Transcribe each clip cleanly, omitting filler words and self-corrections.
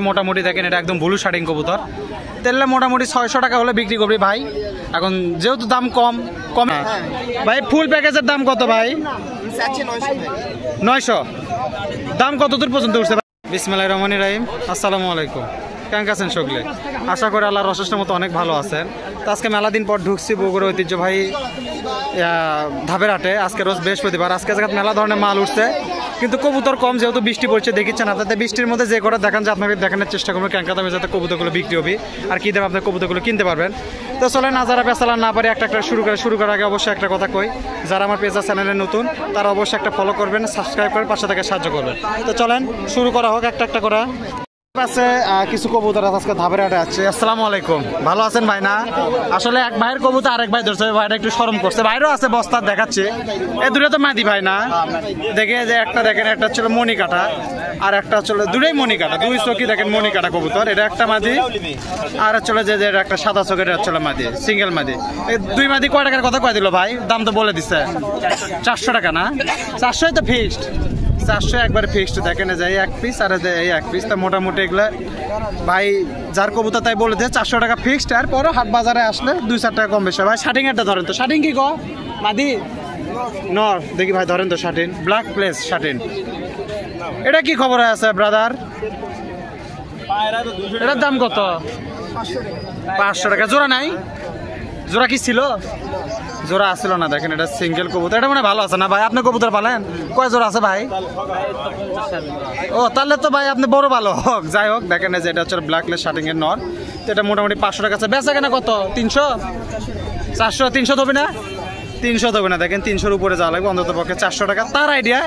মোটামুটি দেখেন এটা একদম ব্লু শার্টিং কবুতর, তেললে মোটামুটি 600 টাকা হলে বিক্রি করবি ভাই। এখন যেহেতু দাম কম ভাই, ফুল প্যাকেজের দাম কত ভাই? 900। দাম কত দূর পর্যন্ত উঠছে? বিসমিল্লাহির রহমানির রহিম, আসসালামু আলাইকুম। কেমন আছেন সকলে? আশা করি আল্লাহর অশেষ মতো অনেক ভালো আছেন। তো আজকে মেলা দিন পর ঢুকছি বগুড়া ঐতিহ্যবাহী ধাপের হাটে। আজকে রোজ বৃহস্পতিবার, আজকে জায়গায় মেলা ধরনের মাল উঠছে, কিন্তু কবুতর কম, যেহেতু বৃষ্টি পড়ছে দেখিচ্ছেন আপনাদের। বৃষ্টির মধ্যে যে করে দেখান যে আপনাকে দেখানোর চেষ্টা করবো কেনকা দামে যাতে কবুতরগুলো বিক্রি হবে আর কী দামে আপনার কবুতরগুলো কিনতে পারবেন। তো চলেন না, যারা বেচালার না পারে একটা শুরু করার আগে অবশ্যই একটা কথা কই, যারা আমার পেজ চ্যানেলে নতুন তারা অবশ্যই একটা ফলো করবেন, সাবস্ক্রাইব করে পাশে থেকে সাহায্য করবেন। তো চলেন শুরু করা হোক একটা করা। আছে কিছু কবুতর আজকে ধাপের হাটে আছে। আসসালামু আলাইকুম, ভালো আছেন ভাই? না আসলে এক ভাইয়ের কবুতর আরেক ভাই ধরছে, ভাইটা একটু শরম করছে। ভাইরও আছে বস্তা দেখাচ্ছে, এই দুটো তো মাদি ভাই না? দেখে যে একটা দেখেন, একটা হচ্ছিল মণি কাটা আর একটা হচ্ছিল দুটোই মণি কাটা, দুই চোখই দেখেন মণি কাটা কবুতর। এটা একটা মাদি আর হচ্ছিল যে একটা সাদা চোখের হচ্ছিল মাদি, সিঙ্গেল মাদি। এই দুই মাদি কয় টাকার কথা কয় দিল ভাই? দাম তো বলে দিচ্ছে 400 টাকা না? 400 তো ফিক্সড, 400 একবারে ফিক্সড। দেখেন এই এক পিস আর এই এক পিস। তা মোটামুটি এগুলো ভাই যার কবুতর তাই বলে দিচ্ছে 400 টাকা ফিক্সড। আর পরে হাট বাজারে আসলে 2-4 টাকা কম বেশি। ভাই শার্টিং একটা ধরেন তো, শার্টিং কি গো মাদি নর দেখি ভাই, ধরেন তো শার্টিন, ব্ল্যাক প্লেস শার্টিন। এটা কি খবর আছে ব্রাদার? এটার দাম কত? 500 টাকা। জোড়া নাই? জোড়া কি ছিল? জোড়া আসছিল না। দেখেন এটা সিঙ্গেল কবুতর, এটা মানে ভালো আছে না ভাই? আপনি কবুতর পালেন, কয় জোড়া আছে ভাই? ও তাহলে তো ভাই আপনি বড় ভালো হোক। যাই হোক, দেখেন যে এটা হচ্ছে ব্ল্যাকলেস শার্টিং এর নর। তো এটা মোটামুটি 500 টাকা আছে। বেচা কেনা কত? 300 400 300 দেবে না? 300 দেবে না। দেখেন 300-র উপরে যাওয়া লাগবে অন্তত পক্ষে 400 টাকা তার আইডিয়া।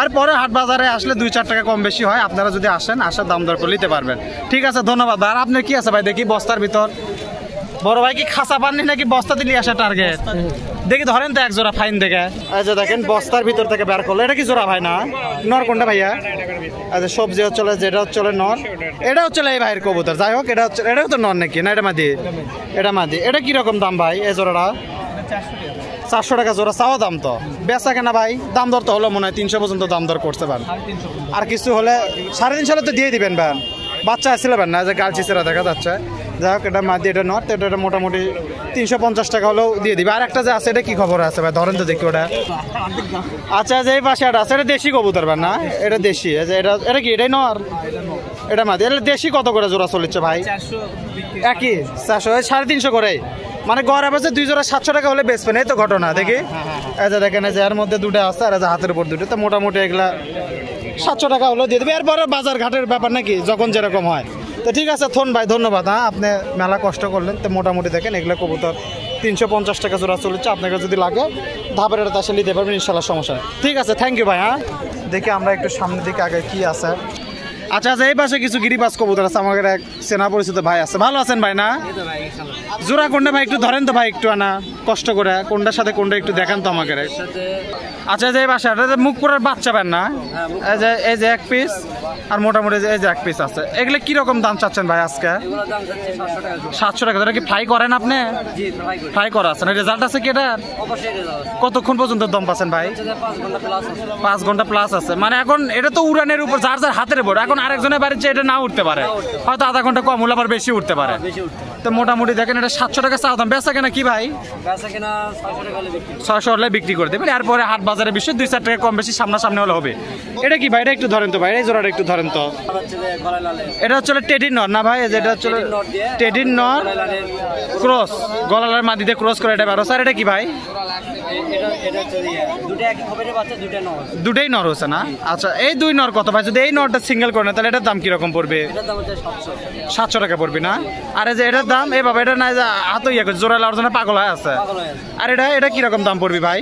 আর পরে হাট বাজারে আসলে 2-4 টাকা কম বেশি হয়। আপনারা যদি আসেন, আসার দাম দর করে নিতে পারবেন। ঠিক আছে, ধন্যবাদ। আর আপনার কি আছে ভাই দেখি বস্তার ভিতর? বড় ভাই কি খাসা পাননি নাকি বস্তা দিলি আসা টার্গেট? দেখি ধরেন তো এক জোড়া ফাইন দেখে। আচ্ছা দেখেন বস্তার ভিতর থেকে বের করলো। এটা কি জোড়া ভাই না? নর কোনটা ভাইয়া? আচ্ছা সবজি হচ্ছে যেটা হচ্ছে নর, এটা হচ্ছে এই ভাইয়ের কবুতর। যাই হোক, এটা হচ্ছে, এটাও তো নর নাকি? না এটা মাদি? এটা মাদি। এটা কিরকম দাম ভাই এই জোড়াটা? 400 টাকা জোড়া। চাওয়া দাম তো, বেচা কেনা ভাই দাম দর তো হলো মনে হয় 300 পর্যন্ত দাম দর করতে পারেন। আর কিছু হলে 350 হলে তো দিয়ে দিবেন ভাই। বাচ্চা আসছিল ভাই না, যে গালচিসেরা দেখা যাচ্ছে। যাই হোক, এটা মাদি, এটা নর্থ, এটা মোটামুটি 350 টাকা হলেও দিয়ে দিবে। আর একটা যে আছে, এটা কি খবর আছে ভাই? ধরেন তো দেখি ওটা। আচ্ছা যে এই পাশে একটা আছে, এটা দেশি কবুতর ভাই না? এটা দেশি। এটা কি? এটাই নর, এটা মাদি। এটা দেশি কত করে জোড়া চলেছে ভাই? একই 400, 350 করে। মানে গড় আছে 2 জোড়া 700 টাকা হলে বেচবেন, এই তো ঘটনা। দেখি এই যে দেখেন, এর মধ্যে দুটো আছে আর হাতের উপর দুটো। তো মোটামুটি এগুলা 700 টাকা হলেও দিয়ে দেবে। এরপরে বাজার ঘাটের ব্যাপার নাকি, যখন যেরকম হয়। তো ঠিক আছে থন ভাই, ধন্যবাদ। হ্যাঁ, আপনি মেলা কষ্ট করলেন। তো মোটামুটি দেখেন এগুলো কবুতর 350 টাকা জোড়া চলেছে। আপনাকে যদি লাগে ধাপের এটা আসলে নিতে পারবেন ইনশাল্লাহ, সমস্যা নেই। ঠিক আছে, থ্যাংক ইউ ভাই। হ্যাঁ, দেখি আমরা একটু সামনের দিকে আগে কি আছে। আচ্ছা আচ্ছা, এই পাশে কিছু গিরিবাজ কবুতর আছে। আমাদের এক চেনা পরিচিত ভাই আছে। ভালো আছেন ভাই না? জোড়া কোনটা ভাই একটু ধরেন তো ভাই, একটু আনা কষ্ট করে, কোনটার সাথে কোনটা একটু দেখান তো আমাকে। আচ্ছা যে এই বাসাটা মুখ পুরার বাচ্চা পান না? এই যে এক পিস আর মোটামুটি এই যে এক পিস আছে। এগুলো কিরকম দাম চাচ্ছেন ভাই আজকে? 700 টাকা। এটা কি ফ্রাই করেন আপনি? ফ্রাই করা আছে না? রেজাল্ট আছে কি এটা? কতক্ষণ পর্যন্ত দম পাচ্ছেন ভাই? 5 ঘন্টা প্লাস আছে। মানে এখন এটা তো উড়ানের উপর, যার যার হাতের উপর। এখন আরেকজনের বাড়ির চেয়ে এটা না উঠতে পারে, হয়তো আধা ঘন্টা কম হলে আবার বেশি উঠতে পারে। তো মোটামুটি দেখেন এটা 700 টাকা চাওয়া দাম। বেচা কেনা কি ভাই? 600 হলে বিক্রি করে দেবেন। এরপরে হাট বাজারে বিষয় 2-4 টাকা কম বেশি সামনাসামনি হলে হবে। এটা কি ভাই? এটা একটু ধরেন তো ভাই, এই জোড়াটা একটু ধরেন তো। এটা হচ্ছে টেডির নর না ভাই? যেটা হচ্ছে টেডির নর ক্রস, গলালার মাদিতে ক্রস করে এটা বেরো। স্যার এটা কি ভাই? দুটাই নর হচ্ছে না? আচ্ছা এই দুই নর কত ভাই? যদি এই নরটা সিঙ্গেল করে না তাহলে এটার দাম কিরকম পড়বে? 700 টাকা পড়বে না? আর এই যে এটার দাম, এ বাবা এটা না হাত ইয়ে করছে, জোড়া লাউর জন্য পাগল হয়ে আছে। আর এটা কিরকম দাম পড়বে ভাই?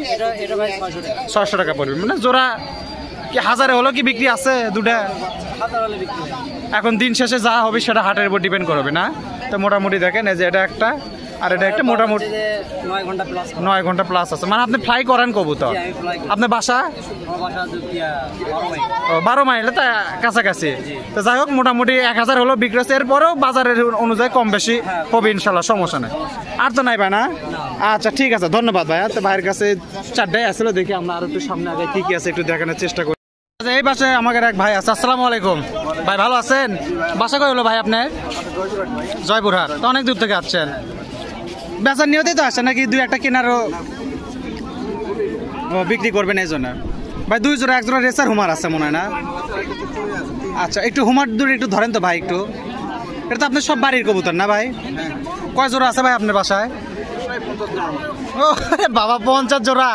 600 টাকা পড়বে। মানে জোড়া কি হাজারে হলো কি বিক্রি আছে দুটা? এখন দিন শেষে যা হবে সেটা হাটের উপর ডিপেন্ড করবে না? তো মোটামুটি দেখেন এই যে এটা একটা আর এটা একটা মোটামুটি 9 ঘন্টা প্লাস আছে। মানে আপনি ফ্লাই করেন কবুতর? আপনার বাসা 12 মাইল, তা কাছাকাছি। তো যাই হোক, মোটামুটি 1000 হলো বিক্রি হচ্ছে। এরপরেও বাজারের অনুযায়ী কম বেশি হবে ইনশাল্লাহ, সমস্যা নেই। আর তো নাই ভাই না? আচ্ছা ঠিক আছে, ধন্যবাদ ভাই। তো ভাইয়ের কাছে 4টাই আসলে, দেখি আমরা আর একটু সামনে আগে কি কি আছে একটু দেখানোর চেষ্টা করি। এই পাশে আমাদের এক ভাই আছে। আসসালামু আলাইকুম ভাই, ভালো আছেন? বাসা কই হলো ভাই আপনার? জয়পুরহাট। তো অনেক দূর থেকে আসছেন, বেচার নিয়তেই তো আসছেন নাকি দুই একটা কেনারও বিক্রি করবেন এই জন্য? ভাই দুই জোড়া, এক জোড়া রেসার হুমার আছে মনে হয় না? আচ্ছা, একটু হুমার দূরে একটু ধরেন তো ভাই একটু। এটা তো আপনার সব বাড়ির কবুতর না ভাই? কয় জোড়া আছে ভাই আপনার বাসায়? ও বাবা, 50 জোড়া!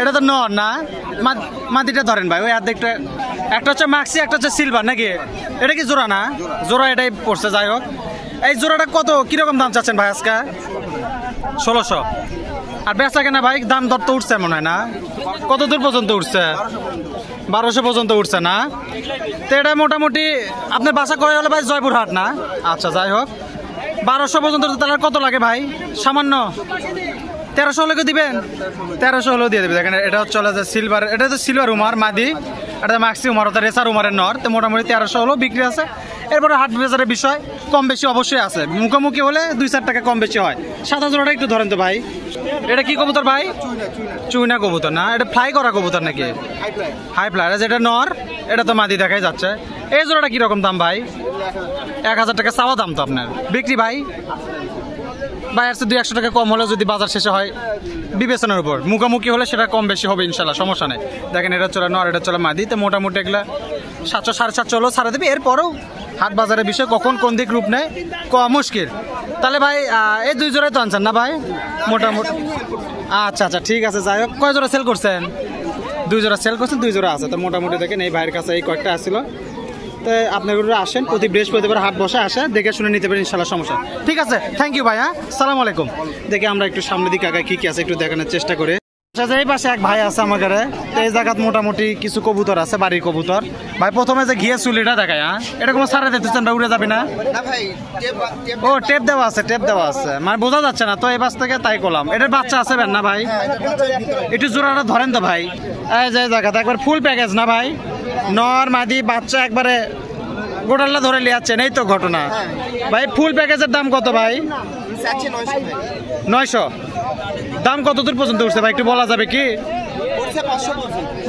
এটা তো নর না? মাদিটা ধরেন ভাই, ওই হাতে একটা হচ্ছে মাক্সি, একটা হচ্ছে সিলভার নাকি? এটা কি জোড়া না? জোড়া এটাই পড়ছে। যাই হোক, এই জোড়াটা কত কিরকম দাম চাচ্ছেন ভাই আজকে? 1600। আর বেচা কেনা ভাই দাম দর তো উঠছে মনে হয় না? কত দূর পর্যন্ত উঠছে? 1200 পর্যন্ত উঠছে না? তো এটা মোটামুটি আপনার বাসা করে হলে ভাই জয়পুরহাট না? আচ্ছা, যাই হোক, 1200 পর্যন্ত তাহলে কত লাগে ভাই? সামান্য 1300 হলে দিবেন? 1300 হলেও দিয়ে দেবে। দেখেন এটা হচ্ছে সিলভার, এটা তো সিলভার উমার মাদি, এটা মাক্সি উমার, ওটা রেসার উমারের নর। তো মোটামুটি 1300 হলেও বিক্রি আছে। এরপরে হাট বাজারের বিষয় কম বেশি অবশ্যই আছে, মুখোমুখি হলে 2-4 টাকা কম বেশি হয়। 7000 একটু ধরেন তো ভাই। এটা কি কবুতর ভাই? চুইনা কবুতর না? এটা ফ্লাই করা কবুতর নাকি? High fly. যেটা নর, এটা তো মাদি দেখাই যাচ্ছে। এই জোড়াটা কিরকম দাম ভাই? 1000 টাকা চাওয়া দাম তো আপনার, বিক্রি ভাই? ভাই আসছে 200 টাকা কম হলে যদি বাজার শেষে হয় বিবেচনার উপর, মুখোমুখি হলে সেটা কম বেশি হবে ইনশাল্লাহ, সমস্যা নেই। দেখেন এটা চলে নর, এটা চলে মাদি। তো মোটামুটি এগুলা 700 750 হলেও ছাড়া দেবে। এরপরও হাট বাজারের বিষয় কখন কোন দিক রূপ নেয় কম মুশকিল। তাহলে ভাই এই 2 জোড়াই তো আনছেন না ভাই মোটামুটি? আচ্ছা আচ্ছা, ঠিক আছে। যাই হোক, কয় জোড়া সেল করছেন? 2 জোড়া সেল করছেন, 2 জোড়া আছে। তো মোটামুটি দেখেন এই ভাইয়ের কাছে এই কয়েকটা আসছিল। তো আপনারা আসেন, প্রতি বৃহস্পতিবার হাট বসে আসে, দেখে শুনে নিতে পারেন ইনশাল্লাহ, সমস্যা। ঠিক আছে, থ্যাংক ইউ ভাই। হ্যাঁ, সালাম আলাইকুম। দেখে আমরা একটু সামনের দিকে আগে কি কি আছে একটু দেখানোর চেষ্টা করি। এই পাশে এক ভাই আছে আমাদের। এই জায়গাত মোটামুটি কিছু কবুতর আছে, বাড়ির কবুতর। ভাই প্রথমে যে ঘিয়ে চুলিটা দেখায়, হ্যাঁ, এটা কোনো সারা দিতেছেন ভাই? উড়ে যাবে না? ও টেপ দেওয়া আছে, টেপ দেওয়া আছে, মানে বোঝা যাচ্ছে না তো এই পাশ থেকে, তাই করলাম। এটার বাচ্চা আছে বেন না ভাই? একটু জোড়াটা ধরেন তো ভাই। এই যে জায়গাতে একবার ফুল প্যাকেজ না ভাই? নর মাদি বাচ্চা একবারে গোটাল্লা ধরে লিয়াচ্ছেন, এই তো ঘটনা ভাই। ফুল প্যাকেজের দাম কত ভাই? 900। দাম কত দূর পর্যন্ত উঠছে ভাই, একটু বলা যাবে কি?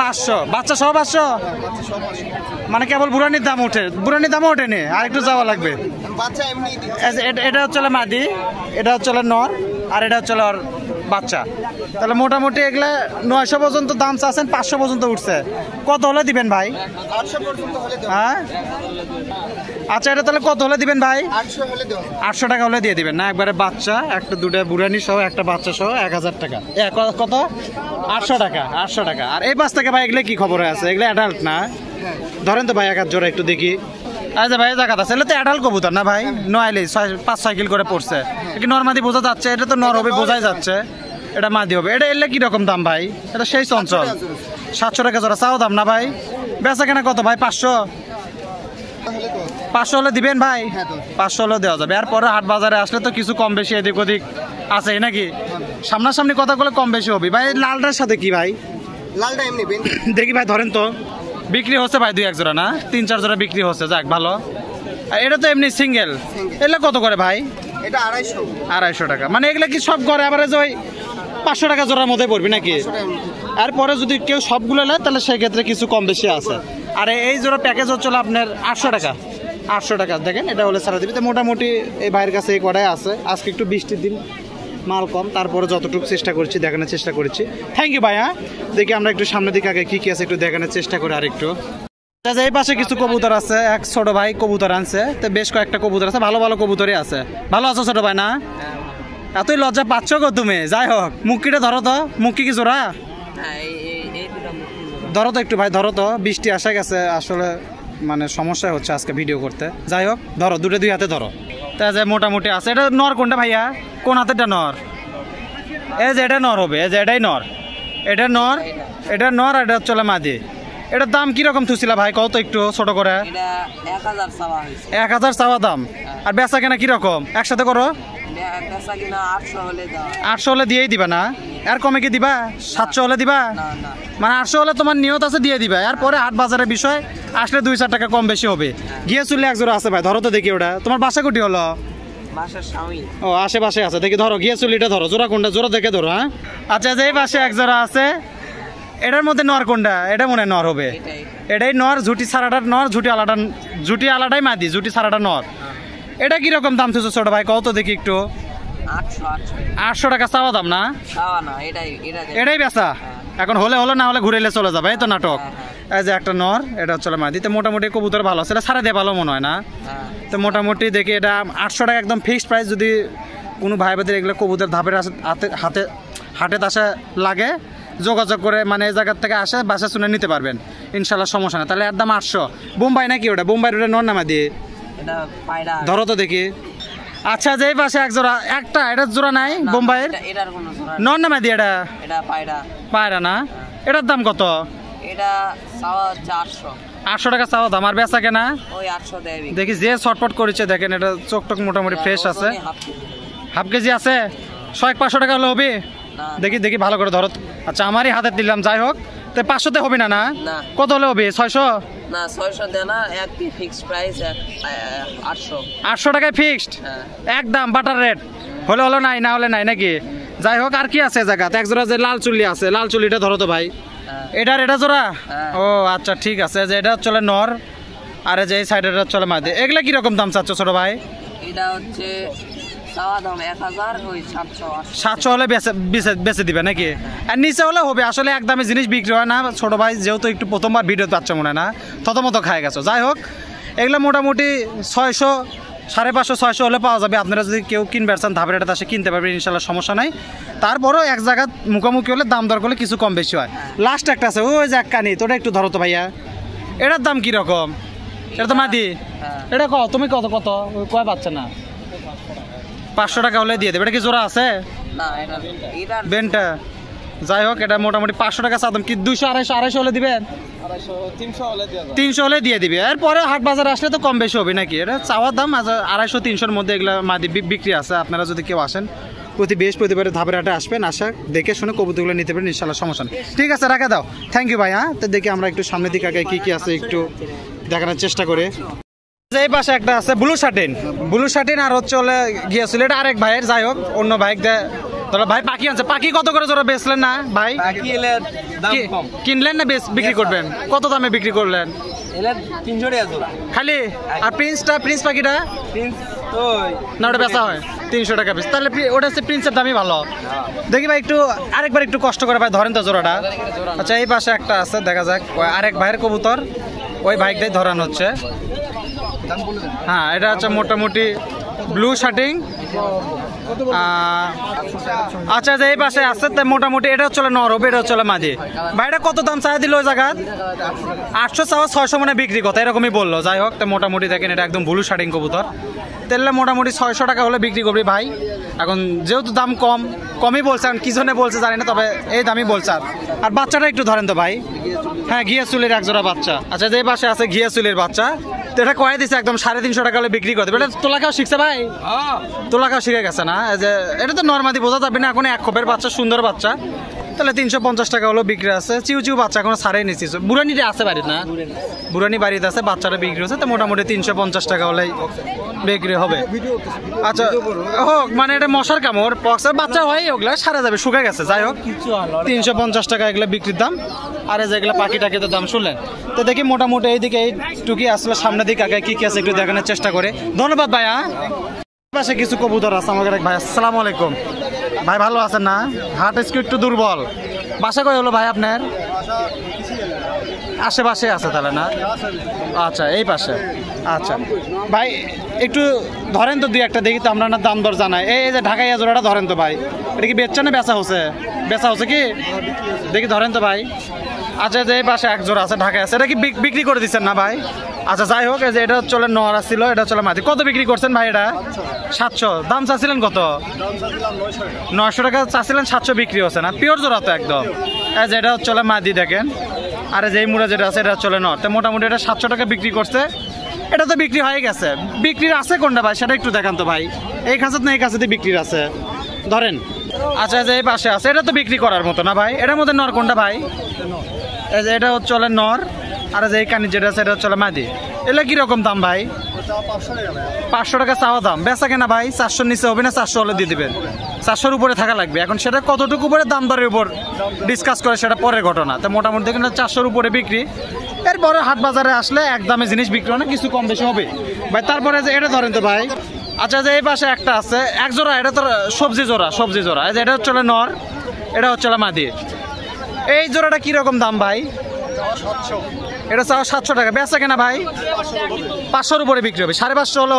500। বাচ্চা সহ 500? মানে কেবল বুড়ানির দাম ওঠে? বুড়ানির দামও ওঠেনি, আর একটু যাওয়া লাগবে। এটা হচ্ছে মাদি, এটা হচ্ছে নর, আর এটা হচ্ছে বাচ্চা। তাহলে মোটামুটি এগুলা 900 পর্যন্ত দাম চাচ্ছেন, 500 পর্যন্ত উঠছে। কত হলে দিবেন ভাই? হ্যাঁ, আচ্ছা, এটা তাহলে কত হলে দিবেন ভাই? 800 টাকা হলে দিয়ে দিবেন না? একবারে বাচ্চা, একটা দুটা বুড়ানি সহ, একটা বাচ্চা সহ 1000 টাকা। কত? 800 টাকা। 800 টাকা। আর এই পাশ থেকে ভাই এগুলো কি খবর আছে? এগুলো অ্যাডাল্ট না? ধরেন তো ভাই এক হাত জোড়া একটু দেখি। আচ্ছা ভাই, জায়গা আছে, এগুলো তো অ্যাডাল্ট কবুতর না ভাই? নয়ালি 5-6 কিল করে পড়ছে। কি নরমাদি বোঝা যাচ্ছে? এটা তো নর হবে, বোঝাই যাচ্ছে। এটা মাদি হবে। এটা এলে কিরকম দাম ভাই? এটা সেই চঞ্চল 700 টাকা জোড়া চাও দাম না ভাই? বেচা কেনা কত ভাই? 500? 500 হলে দিবেন ভাই? 500 হলে দেওয়া যাবে। এরপরে হাট বাজারে আসলে তো কিছু কম বেশি এদিক ওদিক আছে নাকি? সামনাসামনি কথা বলে কম বেশি হবে ভাই। লালটার সাথে কি ভাই? লালটা এমনি দেখি ভাই, ধরেন তো। বিক্রি হচ্ছে ভাই 2-1 জোড়া না? 3-4 জোড়া বিক্রি হচ্ছে, যাক ভালো। এটা তো এমনি সিঙ্গেল। এগুলো কত করে ভাই? এটা 250 টাকা। মানে এগুলো কি সব করে অ্যাভারেজ ওই 500 টাকা জোড়ার মধ্যে পড়বি নাকি? এরপরে যদি কেউ সবগুলো নেয় তাহলে সেই ক্ষেত্রে কিছু কম বেশি আছে। আর এই জোড়া প্যাকেজ হচ্ছে আপনার 800 টাকা। 800 টাকা। দেখেন এটা হলে সারা দিবি। তো মোটামুটি এই ভাইয়ের কাছে এই কটাই আছে। আজকে একটু বৃষ্টির দিন, মাল কম, তারপরে যতটুকু চেষ্টা করছি দেখানোর চেষ্টা করেছি। থ্যাংক ইউ ভাই। হ্যাঁ, দেখি আমরা একটু সামনের দিকে আগে কি কি আছে একটু দেখানোর চেষ্টা করি আর একটু। এই পাশে কিছু কবুতর আছে, এক ছোট ভাই কবুতর আনছে। তো বেশ কয়েকটা কবুতর আছে, ভালো ভালো কবুতরই আছে। ভালো আছো ছোট ভাই? না এতই লজ্জা পাচ্ছ গো তুমি? যাই হোক, মুখিটা ধরো তো। মুখি কি জোড়া? ধরো তো একটু ভাই, ধরো তো। বৃষ্টি আসা গেছে, আসলে মানে সমস্যা হচ্ছে আজকে ভিডিও করতে। যাই হোক, ধরো, 2 হাতে ধরো। তা যে মোটামুটি আছে। এটা নর কোনটা ভাইয়া? কোন হাতেরটা নর? এই যে এটা নর হবে, এই যে এটাই নর। এটা নর, এটা নর, আর এটা চলে মাদি। এটার দাম কিরকম থুছিলা ভাই, কত একটু ছোট করে? 1000 চাওয়া দাম। আর বেচা কেনা কিরকম? একসাথে করো। 800 হলে দিয়েই দিবা না? আর কমে কি দিবা? 700 হলে দিবা? মানে 800 হলে তোমার নিয়ত আছে, দিয়ে দিবা। এরপরে হাট বাজারের বিষয় আসলে 2-4 টাকা কম বেশি হবে। গিয়ে চুলে 1 জোড়া আছে ভাই, ধরো তো দেখি। ওটা তোমার বাসা কোটি হলো? ও, আশেপাশে আছে, দেখি ধরো। গিয়ে চুলিটা ধরো, জোড়া কোনটা? জোড়া দেখে ধরো। হ্যাঁ, আচ্ছা, যে এই পাশে 1 জোড়া আছে। এটার মধ্যে নর কোনটা? এটা মনে হয় নর হবে। এটাই নর, ঝুটি ছাড়াটা নর, ঝুটি আলাদাই মাদি, ঝুটি ছাড়াটা নর। এটা কিরকম দাম চাচ্ছ ছোট ভাই, কত দেখি একটু? 800 টাকা চাওয়া দাম না? এটাই বেচা এখন, হলে হলো, না হলে ঘুরে চলে যাবে, এই তো নাটক। এই যে একটা নর, এটা হচ্ছে মাদি। তো মোটামুটি কবুতর ভালো আছে, এটা ছাড়া দিয়ে ভালো মনে হয় না? তো মোটামুটি দেখি এটা 800 টাকা একদম ফিক্সড প্রাইস। যদি কোনো ভাই বোনদের এগুলো কবুতর ধাপের হাটে আসে লাগে, যোগাযোগ করে মানে এই জায়গার থেকে আসে বাসা শুনে নিতে পারবেন ইনশাল্লাহ, সমস্যা না। তাহলে একদম 800। বোম্বাই নাকি ওটা? বোম্বাই ওটা নর না মাদি? ধরো তো দেখি। আচ্ছা, যে পাশে এক জোড়া, একটা এটার জোড়া নাই বোম্বাইয়ের? নর না মাদি? এটা পায়রা না? এটার দাম কত? 800 টাকা চাওয়া দাম। আর বেচা কেনা? দেখি যে শর্টপট করেছে দেখেন, এটা চোখ টোক মোটামুটি ফ্রেশ আছে। হাফ কেজি আছে, 100-500 টাকা হলে হবে? দেখি ভালো করে ধরো। আচ্ছা, আমারই হাতে দিলাম, যাই হোক। তো 500-তে হবে না? না, কত হলে হবে? 600 না, 600 দেয় না, একই ফিক্সড প্রাইস 800 টাকায় ফিক্সড একদম বাটার রেট। হলে হলো, নাই না হলে নাই নাকি? যাই হোক, আর কি আছে জায়গাতে? এক জোড়া যে লাল চুল্লি আছে, লাল চুল্লিটা ধরো তো ভাই। এটা জোড়া? ও আচ্ছা, ঠিক আছে। যে এটা চলে নর, আর যে এই সাইডে চলে মাদি। এগুলা কিরকম দাম চাচ্ছ ছোট ভাই? এটা হচ্ছে 700 হলে বেচে দিবে নাকি? আর নিচে হলে হবে? আসলে একদমই জিনিস বিক্রি হয় না ছোট ভাই, যেহেতু একটু প্রথমবার ভিডিও পাচ্ছ মনে না, তত খায় গেছো। যাই হোক, এগুলো মোটামুটি 600, 550-600 হলে পাওয়া যাবে। আপনারা যদি কেউ কিনবে চান ধাপের এটা আসে কিনতে পারবেন ইনশাল্লাহ, সমস্যা নাই। তারপরও এক জায়গা মুখোমুখি হলে দাম দর করলে কিছু কম বেশি হয়। লাস্ট একটা আছে, ওই যে এক কানি, তোটা একটু ধরো তো ভাইয়া। এটার দাম কিরকম? এটা তো মাদি। এটা তুমি কত কয় পাচ্ছে না? 500 টাকা হলে দিয়ে দেবে। এটা কি জোড়া আছে? বেনটা। যাই হোক, এটা মোটামুটি 500 টাকা চাদম। কি 200-250 হলে দিবেন? 300 হলে দিয়ে দিবে। এরপরে হাট বাজার আসলে তো কম বেশি হবে নাকি? এটা চাওয়ার দাম 250-300-র মধ্যে এগুলো মাদি বিক্রি আছে। আপনারা যদি কেউ আসেন প্রতি বৃহস্পতিবারে ধাপের হাটে আসবেন, আসা দেখে শুনে কবুতরগুলো নিতে পারেন ইনশাল্লাহ, সমস্যা নেই। ঠিক আছে, রাখা দাও। থ্যাংক ইউ ভাই। হ্যাঁ, তো দেখি আমরা একটু সামনের দিকে আগে কি আছে একটু দেখানোর চেষ্টা করে। এই পাশে একটা আছে ব্লু শার্টিন, আর হচ্ছে গিয়েছিল এটা আরেক ভাইয়ের। যাই হোক, অন্য ভাই ভাই পাখি আনছে। পাখি কত করে জোড়া বেচলেন না ভাই? কিনলেন না বিক্রি করবেন? কত দামে বিক্রি করলেন? 300 টাকা জোড়া খালি। আর প্রিন্স পাখিটা না, ওটা বেচা হয় 300 টাকা পিস। তাহলে ওটা হচ্ছে প্রিন্সের দামই ভালো। দেখি ভাই আরেকবার একটু কষ্ট করে ভাই ধরেন তো জোড়াটা। আচ্ছা, এই পাশে একটা আছে, দেখা যাক। আরেক ভাইয়ের কবুতর, ওই ভাইকটাই ধরানো হচ্ছে। হ্যাঁ, এটা হচ্ছে মোটামুটি ব্লু শার্টিং। আচ্ছা, যে এই পাশে আছে, মোটামুটি এটা হচ্ছে নর হবে, এটা হচ্ছে মাদি। ভাইটা কত দাম চাই দিল ওই জায়গা? 800 চাওয়া, 600 মানে বিক্রি কথা, এরকমই বললো। যাই হোক, তো মোটামুটি দেখেন এটা একদম ব্লু শার্টিং কবুতর। তাহলে মোটামুটি 600 টাকা হলে বিক্রি করবি ভাই। এখন যেহেতু দাম কমই বলছে, কি জন্য বলছে জানি না, তবে এই দামই বলছে। আর বাচ্চাটা একটু ধরেন তো ভাই। হ্যাঁ, ঘিয়া চুলের এক জোড়া বাচ্চা। আচ্ছা, যে পাশে আছে ঘিয়া চুলের বাচ্চা, তো এটা কয়ে দিচ্ছে একদম 350 টাকা হলে বিক্রি করতে। এটা তোলাকাও শিখছে ভাই? তোলাকাও শিখে গেছে না? যে এটা তো নর্মালি বোঝা যাবে না, এখন এক খোপের বাচ্চা, সুন্দর বাচ্চা। তাহলে 350 টাকা হলো বিক্রি আছে। চিউ বাচ্চা এখনো ছাড়াই নিচ্ছি। বুড়ানিটা আছে বাড়িতে না? বুড়ানি বাড়িতে আছে, বাচ্চাটা বিক্রি হচ্ছে। তো মোটামুটি 350 টাকা হলেই বিক্রি হবে। আচ্ছা, হোক মানে এটা মশার কামড় পক্সের বাচ্চা হয়, ওগুলা সারা যাবে, শুকে গেছে। যাই হোক, 350 টাকা এগুলো বিক্রির দাম। আর যেগুলো পাখিটাকে দাম শুনলেন। তো দেখি মোটামুটি এইদিকে এইটুকি আসলে সামনের দিকে আগে কি আছে একটু দেখানোর চেষ্টা করে। ধন্যবাদ ভাই। হ্যাঁ, পাশে কিছু কবুতর আছে আমাদের এক ভাই। আসসালামু আলাইকুম ভাই, ভালো আছেন না? হাট একটু দুর্বল। বাসা কই হলো ভাই আপনার? আশেপাশে আছে তাহলে না? আচ্ছা, এই পাশে। আচ্ছা ভাই, একটু ধরেন তো দুই একটা, দেখি তো আমরা না দাম দর জানাই। এই যে ঢাকাইয়া জোড়াটা ধরেন তো ভাই। এটা কি বেচছে না বেচা হচ্ছে কি? দেখি ধরেন তো ভাই। আচ্ছা, যে এই পাশে এক জোড়া আছে, ঢাকায় আছে। এটা কি বিক্রি করে দিচ্ছেন না ভাই? আচ্ছা, যাই হোক, এই যে এটা চলে নর ছিল, এটা চলে মাটি। কত বিক্রি করছেন ভাই এটা? 700। দাম চাচ্ছিলেন কত? 900 টাকা চাচ্ছিলেন, 700 বিক্রি হচ্ছে না? পিওর জোড়া তো একদম। এই যে এটা চলে মাদি দেখেন। আর যে মুড়া যেটা আছে এটা চলে নর। তো মোটামুটি এটা 700 টাকা বিক্রি করছে। এটা তো বিক্রি হয়ে গেছে। বিক্রির আছে কোনটা ভাই সেটা একটু দেখান তো ভাই। এই কাছাতে না এই কাছাতে বিক্রির আছে, ধরেন। আচ্ছা, যে এই পাশে আছে, এটা তো বিক্রি করার মতো না ভাই? এটার মধ্যে নর কোনটা ভাই? এই যে এটা চলে নর, আর যে এই কানি যেটা আছে এটা চলে মাদি। এগুলো কিরকম দাম ভাই? 500 টাকা চাওয়া দাম, বেচা কেনা ভাই 400 নিচে হবে না, 400 হলে দিয়ে দিবেন। 400-র উপরে থাকা লাগবে। এখন সেটা কতটুকু উপরে দাম দরের উপর ডিসকাস করে সেটা পরের ঘটনা। তো মোটামুটি দেখেন 400-র উপরে বিক্রি। এরপরে হাট বাজারে আসলে এক দামে জিনিস বিক্রি হয় না, কিছু কম বেশি হবে ভাই। তারপরে যে এটা ধরেন তো ভাই, আচ্ছা যে এই পাশে একটা আছে এক জোড়া, এটা তো সবজি জোড়া। এই যে এটা হচ্ছে নর, এটা হচ্ছে মাদি। এই জোড়াটা কিরকম দাম ভাই? এটা চাও 700 টাকা, বেচা কেনা ভাই 500-র উপরে বিক্রি হবে। 550 হলে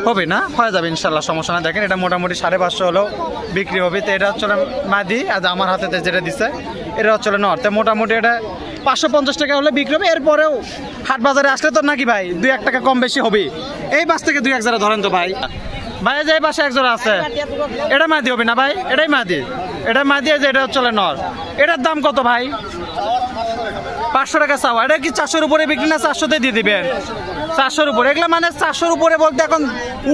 হবে না, হয়ে যাবে ইনশাল্লাহ, সমস্যা না। দেখেন এটা মোটামুটি 550 হলেও বিক্রি হবে। তো এটা হচ্ছে মাদি, আর আমার হাতে যেটা দিচ্ছে এটা হচ্ছে নর। তো মোটামুটি এটা 550 টাকা হলে বিক্রি হবে। এরপরেও হাট বাজারে আসলে তো নাকি ভাই 2-1 টাকা কম বেশি হবে। এই বাস থেকে 2-1 জোড়া ধরেন তো ভাই। ভাই যে এই পাশে এক জোড়া আছে, এটা মাদি হবে না ভাই? এটাই মাদি, এটা মাদি। যে এটা হচ্ছে নর, এটার দাম কত ভাই? 500 টাকা চাওয়া। এটা কি 400-র উপরে বিক্রি না 400-তে দিয়ে দিবেন? 400-র উপরে। এগুলো মানে 400-র উপরে বলতে এখন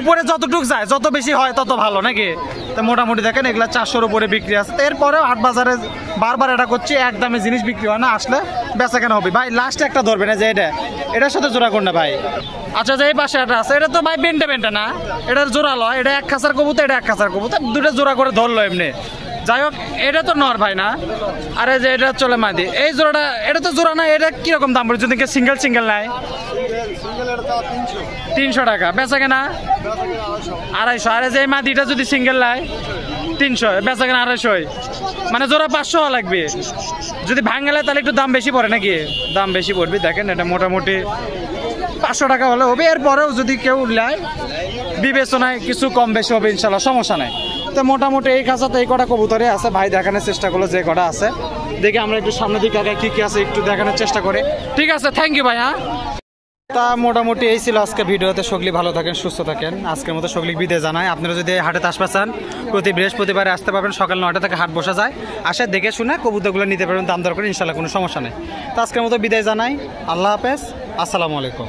উপরে যতটুক যায়, যত বেশি হয় তত ভালো নাকি? তো মোটামুটি দেখেন এগুলা 400-র উপরে বিক্রি আছে। এরপরেও হাট বাজারে বারবার এটা করছি, এক দামে জিনিস বিক্রি হয় না, আসলে বেচা কেন হবে ভাই। লাস্টে একটা ধরবে না যে এটার সাথে জোড়া কোন না ভাই? আচ্ছা যে এই পাশে একটা আছে, এটা তো ভাই বেন্টে না, এটার জোড়া লয়। এটা এক খাঁচার কবুতর, এটা এক খাঁচার কবুতর, দুটো জোড়া করে ধরলো এমনি। যাই হোক, এটা তো নর ভাই না? আরে যে এটা চলে মাদি, এই জোড়াটা এটা তো জোড়া না। এটা কিরকম দাম পড়ে যদি সিঙ্গেল নেয়? 300 টাকা, বেচা কেনা 250। আরে যে মাদিটা যদি সিঙ্গেল নেয় 300, বেচা কেনা 250। মানে জোড়া 500 লাগবে। যদি ভাঙালে তাহলে একটু দাম বেশি পড়ে নাকি? দাম বেশি পড়বে। দেখেন এটা মোটামুটি 500 টাকা হলে হবে। এরপরেও যদি কেউ নেয় বিবেচনায় কিছু কম বেশি হবে ইনশাল্লাহ, সমস্যা নাই। তো মোটামুটি এই খাঁচাতে এই কটা কবুতরে আছে ভাই, দেখানোর চেষ্টা করলো যে কটা আছে। দেখি আমরা একটু সামনের দিকে আগে কি আছে একটু দেখানোর চেষ্টা করি। ঠিক আছে, থ্যাংক ইউ ভাই। হ্যাঁ, তা মোটামুটি এই ছিল আজকে ভিডিওতে। সকলেই ভালো থাকেন, সুস্থ থাকেন। আজকের মতো সকলেই বিদায় জানাই। আপনারা যদি হাটে আসতে চান, প্রতি বৃহস্পতিবারে আসতে পারবেন, সকাল 9টা থেকে হাট বসা যায়। আসে দেখে শুনে কবুতরগুলো নিতে পারবেন, দাম দর করে ইনশাল্লাহ, কোনো সমস্যা নেই। তো আজকের মতো বিদায় জানাই। আল্লাহ হাফেজ, আসসালামু আলাইকুম।